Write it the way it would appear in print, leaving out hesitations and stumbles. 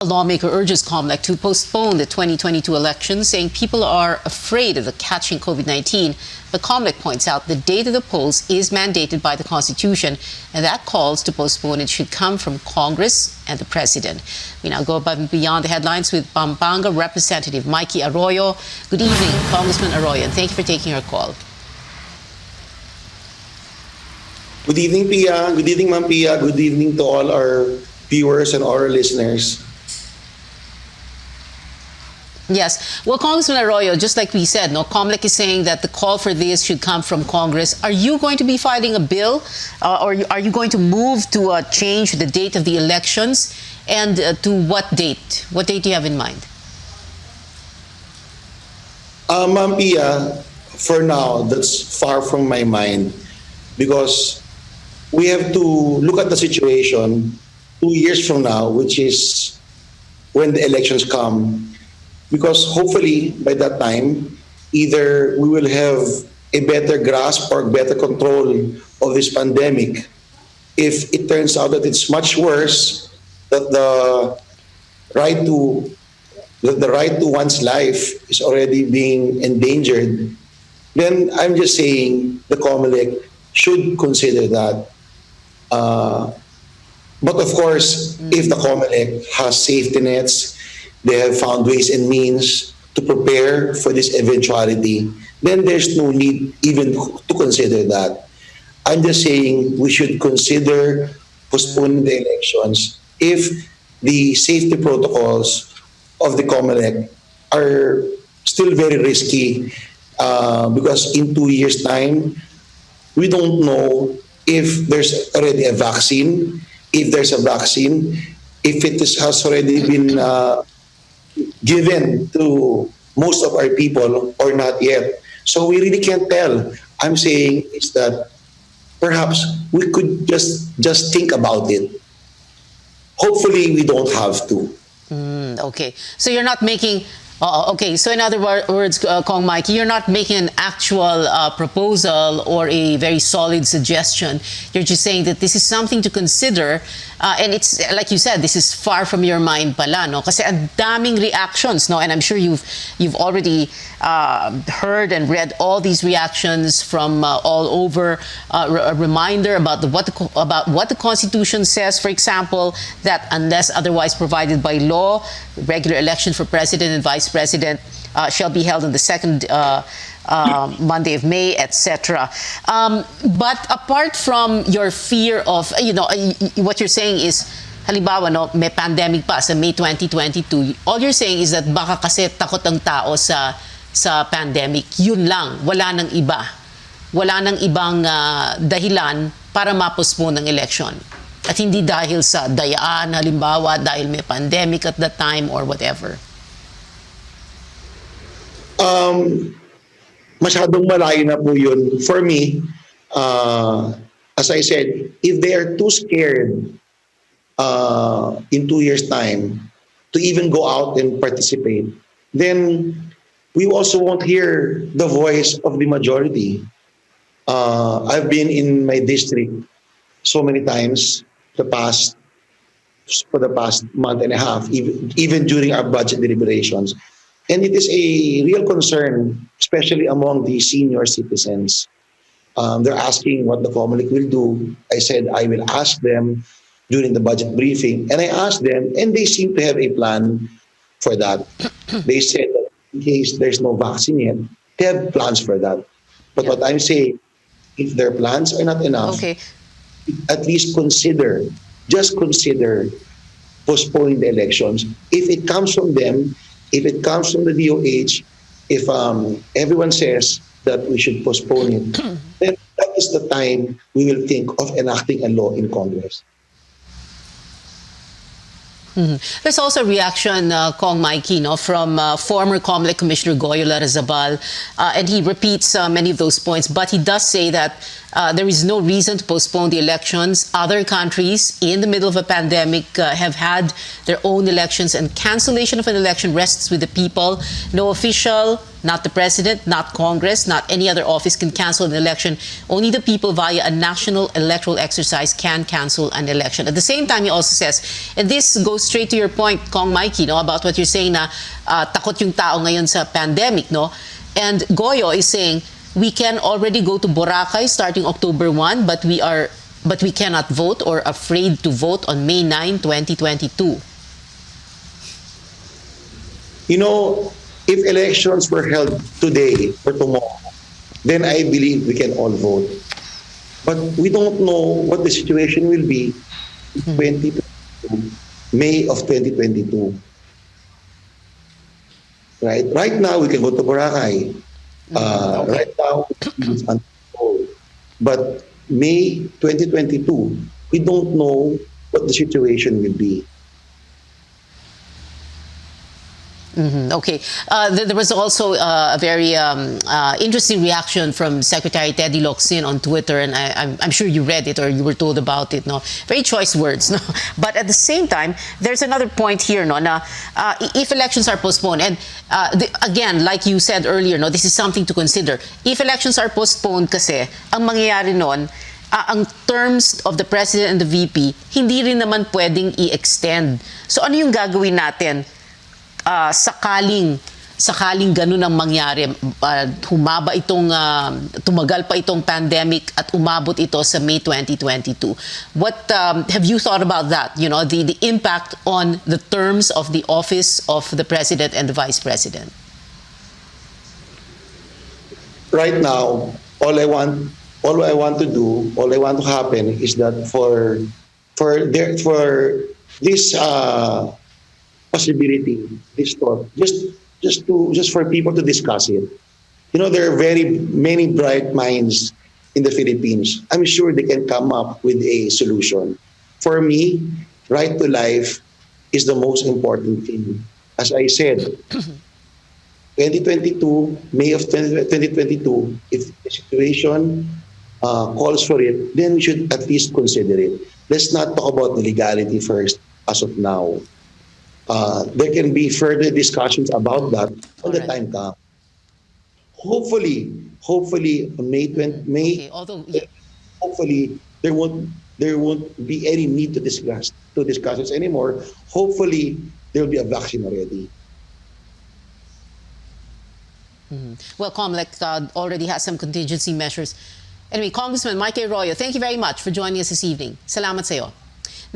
A lawmaker urges Comelec to postpone the 2022 elections, saying people are afraid of catching COVID-19. But Comelec points out the date of the polls is mandated by the Constitution, and that calls to postpone it should come from Congress and the President. We now go above and beyond the headlines with Pampanga Representative Mikey Arroyo. Good evening, Congressman Arroyo, and thank you for taking our call. Good evening, Pia. Good evening, Ma'am Pia. Good evening to all our viewers and all our listeners. Yes. Well, Congressman Arroyo, just like we said, Comelec is saying that the call for this should come from Congress. Are you going to be filing a bill, or are you going to move to change the date of the elections, and to what date? What date do you have in mind? Ma'am Pia, for now, that's far from my mind because we have to look at the situation 2 years from now, which is when the elections come. Because hopefully by that time, either we will have a better grasp or better control of this pandemic. If it turns out that it's much worse, that the right to one's life is already being endangered, then I'm just saying the Comelec should consider that. But of course, if the Comelec has safety nets, they have found ways and means to prepare for this eventuality, then there's no need even to consider that. I'm just saying we should consider postponing the elections if the safety protocols of the Comelec are still very risky, because in 2 years' time, we don't know if there's already a vaccine, if there's a vaccine, if it has already been given to most of our people or not yet. So we really can't tell. I'm saying is that perhaps we could just think about it. Hopefully we don't have to. Okay. So you're not making... okay, so in other words, Kong Mikey, you're not making an actual proposal or a very solid suggestion. You're just saying that this is something to consider, and it's like you said, this is far from your mind pala, no? Kasi ang daming reactions, no? And I'm sure you've already heard and read all these reactions from all over. A reminder about what the Constitution says, for example, that unless otherwise provided by law, regular election for President and Vice President shall be held on the second Monday of May, etc. But apart from your fear of, what you're saying is, halimbawa, may pandemic pa sa May 2022, all you're saying is that baka kasi takot ang tao sa pandemic. Yun lang, wala nang iba. Wala nang ibang dahilan para ma-postpone ng election. At hindi dahil sa dayaan, halimbawa, dahil may pandemic at that time or whatever. Masyadong malayo na po yun. For me, as I said, if they are too scared in 2 years' time to even go out and participate, then we also won't hear the voice of the majority. I've been in my district so many times for the past month and a half, even during our budget deliberations. And it is a real concern, especially among the senior citizens. They're asking what the Comelec will do. I said I will ask them during the budget briefing, and I asked them, and they seem to have a plan for that. They said that in case there's no vaccine yet, they have plans for that. But what I'm saying, if their plans are not enough, at least just consider postponing the elections. If it comes from them, if it comes from the DOH, if everyone says that we should postpone it, then that is the time we will think of enacting a law in Congress. There's also a reaction, Kong Mikey, from former Comelec Commissioner Goyo Larrazabal, and he repeats many of those points, but he does say that there is no reason to postpone the elections. Other countries in the middle of a pandemic have had their own elections, and cancellation of an election rests with the people. No official, not the president, not Congress, not any other office can cancel an election. Only the people via a national electoral exercise can cancel an election. At the same time, he also says, and this goes straight to your point, Kong Mikey, no, about what you're saying na takot yung tao ngayon sa pandemic, no? And Goyo is saying, we can already go to Boracay starting October 1, but we cannot vote or afraid to vote on May 9, 2022. You know, if elections were held today or tomorrow, then I believe we can all vote. But we don't know what the situation will be in 2022, May of 2022. Right now, we can go to Boracay. Right now, it's under control. But May 2022, we don't know what the situation will be. Okay. There was also a very interesting reaction from Secretary Teddy Locsin on Twitter, and I'm sure you read it or you were told about it. No, very choice words. No, but at the same time, there's another point here. No, na if elections are postponed, and again, like you said earlier, no, this is something to consider. If elections are postponed, kasi ang mangyayari nun, ang terms of the president and the VP hindi rin naman pwedeng i-extend. So ano yung gagawin natin? Sakaling ganun ang mangyari, humaba itong tumagal pa itong pandemic at umabot ito sa May 2022. What have you thought about that? You know, the impact on the terms of the office of the president and the vice president. Right now, all I want to happen is that for this possibility, this thought, just for people to discuss it. You know, there are very many bright minds in the Philippines. I'm sure they can come up with a solution. For me, right to life is the most important thing. As I said, 2022, May of 2022, if the situation calls for it, then we should at least consider it. Let's not talk about the legality first as of now. There can be further discussions about that when the time comes. Hopefully, on May 20, hopefully there won't be any need to discuss this anymore. Hopefully, there will be a vaccine already. Well, Comelec already has some contingency measures. Anyway, Congressman Mikey Arroyo, thank you very much for joining us this evening. Salamat sa iyo.